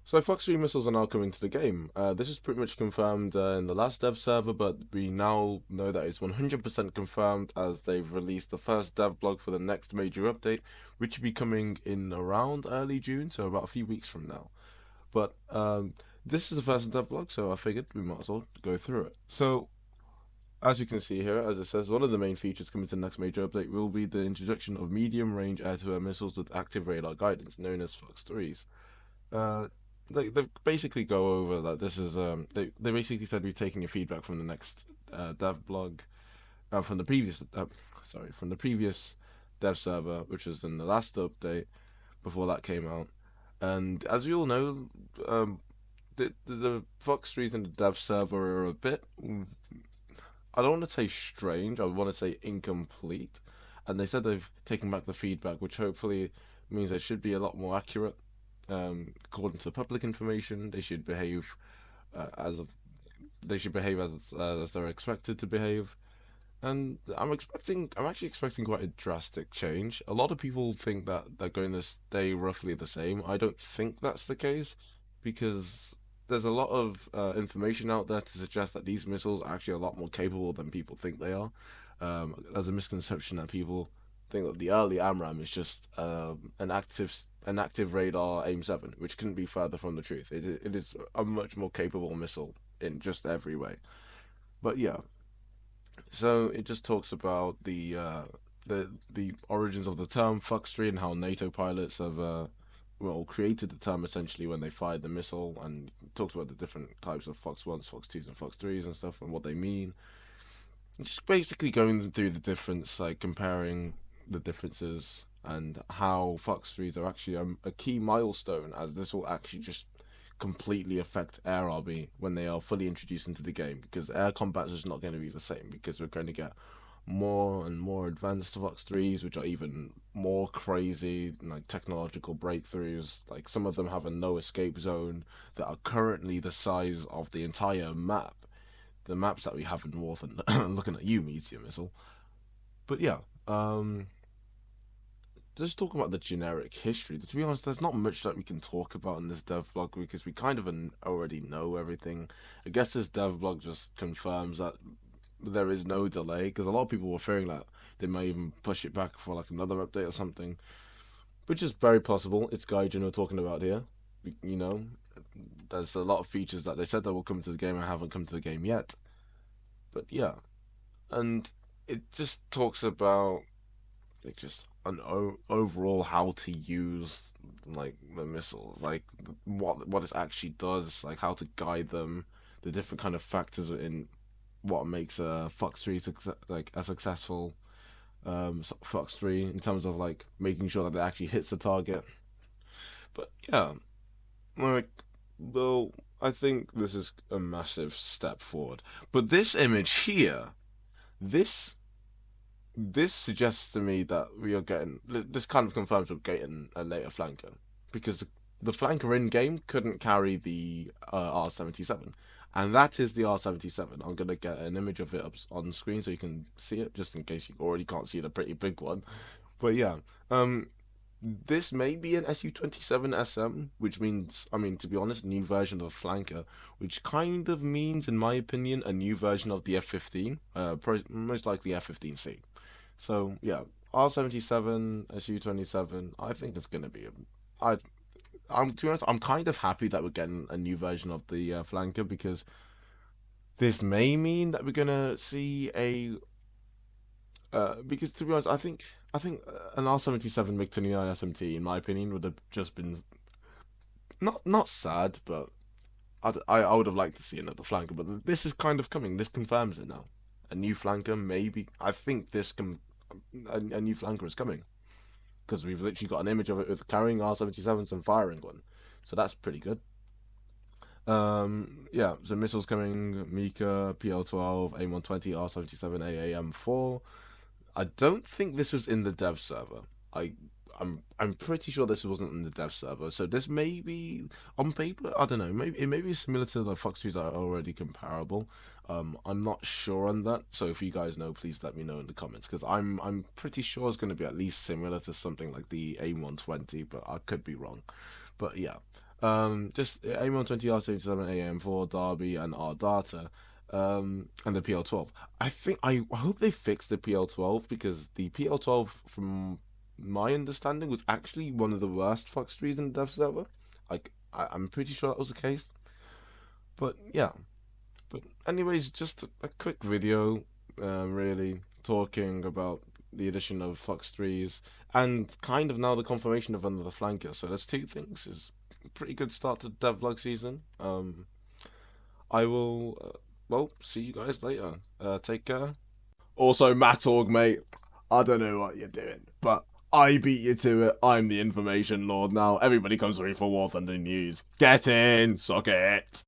So Fox 3 missiles are now coming to the game. This is pretty much confirmed in the last dev server, but we now know that it's 100% confirmed as they've released the first dev blog for the next major update, which will be coming in around early June, so about a few weeks from now. But this is the first dev blog, so I figured we might as well go through it. So as you can see here, as it says, one of the main features coming to the next major update will be the introduction of medium-range air-to-air missiles with active radar guidance, known as Fox 3s. Uh, they basically go over that this is they basically said we're taking your feedback from the next dev blog from the previous from the previous dev server, which was in the last update before that came out. And as we all know, the Fox trees in the dev server are a bit, I don't want to say strange, I want to say incomplete. And they said they've taken back the feedback, which hopefully means they should be a lot more accurate. According to the public information, they should behave as of, they should behave as they're expected to behave. And I'm actually expecting quite a drastic change. A lot of people think that they're going to stay roughly the same. I don't think that's the case because there's a lot of information out there to suggest that these missiles are actually a lot more capable than people think they are. There's a misconception that people think that the early AMRAAM is just an active radar AIM 7, which couldn't be further from the truth. It is a much more capable missile in just every way. But yeah, so it just talks about the origins of the term Fox 3 and how NATO pilots have created the term essentially when they fired the missile, and talks about the different types of Fox 1s, Fox 2s, and Fox 3s and stuff and what they mean. Just basically going through the difference, like comparing the differences and how Fox 3s are actually a key milestone, as this will actually just completely affect air army when they are fully introduced into the game, because air combat is not going to be the same, because we're going to get more and more advanced Fox 3s, which are even more crazy, like technological breakthroughs. Like some of them have a no escape zone that are currently the size of the entire map. The maps that we have in Warthunder. Looking at you, Meteor Missile. But yeah, just talking about the generic history. To be honest, there's not much that we can talk about in this dev blog because we kind of already know everything. I guess this dev blog just confirms that there is no delay, because a lot of people were fearing that they may even push it back for like another update or something, which is very possible. It's Gaijin we're talking about here. You know, there's a lot of features that they said that will come to the game and haven't come to the game yet. But yeah, and it just talks about like just an overall how to use like the missiles, like what it actually does, like how to guide them, the different kind of factors in what makes a Fox 3 like a successful Fox 3 in terms of like making sure that it actually hits the target. But yeah, like, well, I think this is a massive step forward. But this image here, this this suggests to me that we are getting, this kind of confirms we're getting a later flanker, because the flanker in game couldn't carry the R77, and that is the R77. I'm gonna get an image of it up on screen so you can see it, just in case you already can't see the pretty big one. But yeah, this may be an Su-27 SM, which means, I mean, to be honest, new version of flanker, which kind of means, in my opinion, a new version of the F-15, most likely F-15C. So yeah, R77, Su-27. I think it's gonna be. I I'm to be honest, I'm kind of happy that we're getting a new version of the flanker, because this may mean that we're gonna see a. Because to be honest, I think an R77 MiG-29 SMT, in my opinion, would have just been not sad, but I would have liked to see another flanker. But this is kind of coming. This confirms it now. A new flanker, maybe. I think a new flanker is coming, because we've literally got an image of it with carrying R77s and firing one. So that's pretty good. Yeah, so missiles coming, Mika, PL-12, AIM-120, R77, AAM-4. I don't think this was in the dev server. I I'm pretty sure this wasn't in the dev server. So this may be on paper. I don't know. Maybe it may be similar to the Fox 2s that are already comparable. I'm not sure on that. So if you guys know, please let me know in the comments, because I'm pretty sure it's going to be at least similar to something like the AIM-120, but I could be wrong. But yeah. Just aim on 20R77 AM for Derby and our data, and the PL12. I hope they fix the PL12 because the PL12, from my understanding, was actually one of the worst Fox trees in the dev server. I'm pretty sure that was the case. But yeah. But anyways, just a quick video, really talking about the addition of Fox trees and kind of now the confirmation of another flanker. So there's two things. Is a pretty good start to the Devblog season. I will, well, see you guys later. Take care. Also, Matorg, mate, I don't know what you're doing, but I beat you to it. I'm the information lord now. Everybody comes to me for Warthunder news. Get in, suck it.